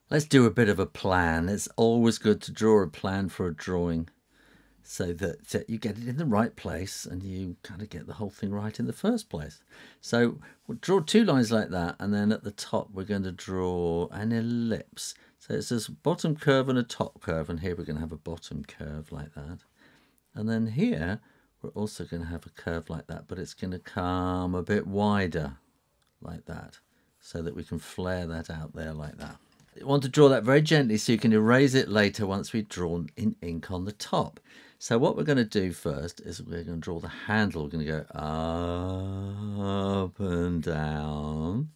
Let's do a bit of a plan. It's always good to draw a plan for a drawing so that you get it in the right place and you kind of get the whole thing right in the first place. So we'll draw two lines like that, and then at the top we're going to draw an ellipse. So it's this bottom curve and a top curve, and here we're going to have a bottom curve like that. And then here we're also going to have a curve like that, but it's going to come a bit wider like that so that we can flare that out there like that. You want to draw that very gently so you can erase it later once we've drawn in ink on the top. So what we're going to do first is we're going to draw the handle. We're going to go up and down,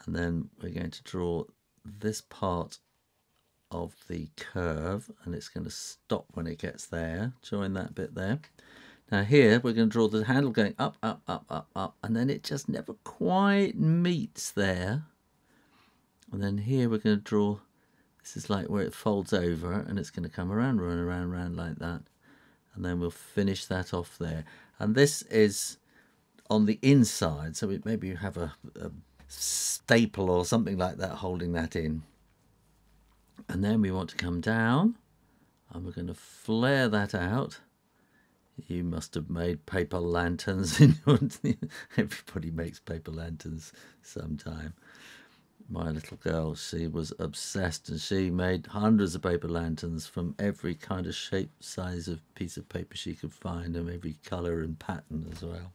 and then we're going to draw this part of the curve, and it's going to stop when it gets there. Join that bit there. Now here we're going to draw the handle going up, up, up, up, up, and then it just never quite meets there. And then here we're going to draw, this is like where it folds over, and it's going to come around, round like that. And then we'll finish that off there. And this is on the inside, so maybe you have a staple or something like that holding that in. And then we want to come down, and we're going to flare that out. You must have made paper lanterns. Everybody makes paper lanterns sometime. My little girl, she was obsessed, and she made hundreds of paper lanterns from every kind of shape, size of piece of paper she could find, and every colour and pattern as well.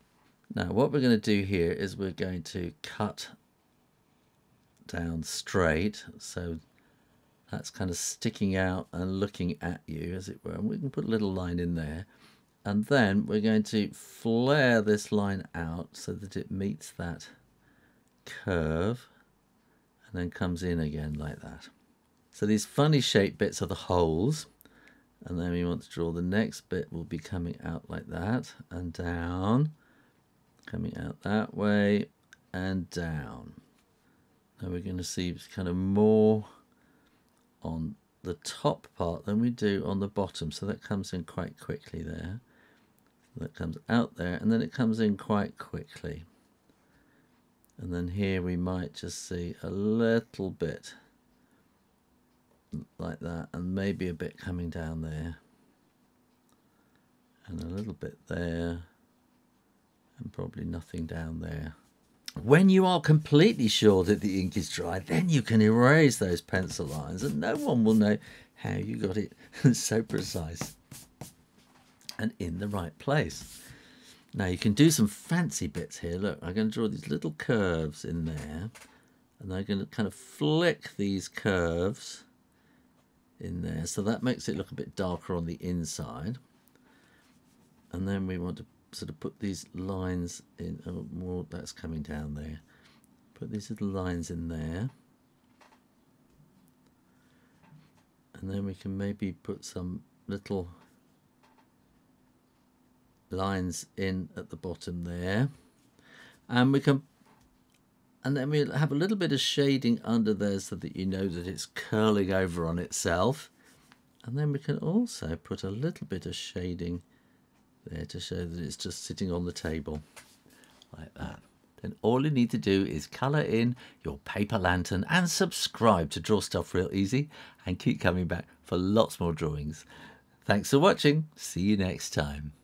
Now what we're going to do here is we're going to cut down straight, so that's kind of sticking out and looking at you, as it were, and we can put a little line in there. And then we're going to flare this line out so that it meets that curve and then comes in again like that. So these funny shaped bits are the holes, and then we want to draw the next bit will be coming out like that and down, coming out that way and down. Now we're going to see kind of more on the top part than we do on the bottom, so that comes in quite quickly there. That comes out there, and then it comes in quite quickly. And then here we might just see a little bit like that, and maybe a bit coming down there, and a little bit there, and probably nothing down there. When you are completely sure that the ink is dry, then you can erase those pencil lines, and no one will know how you got it so precise and in the right place. Now you can do some fancy bits here. Look, I'm going to draw these little curves in there, and I'm going to kind of flick these curves in there, so that makes it look a bit darker on the inside. And then we want to sort of put these lines in, more that's coming down there. Put these little lines in there, and then we can maybe put some little lines in at the bottom there, and we can, and then we'll have a little bit of shading under there so that you know that it's curling over on itself. And then we can also put a little bit of shading there to show that it's just sitting on the table like that. Then all you need to do is colour in your paper lantern and subscribe to Draw Stuff Real Easy, and keep coming back for lots more drawings. Thanks for watching. See you next time.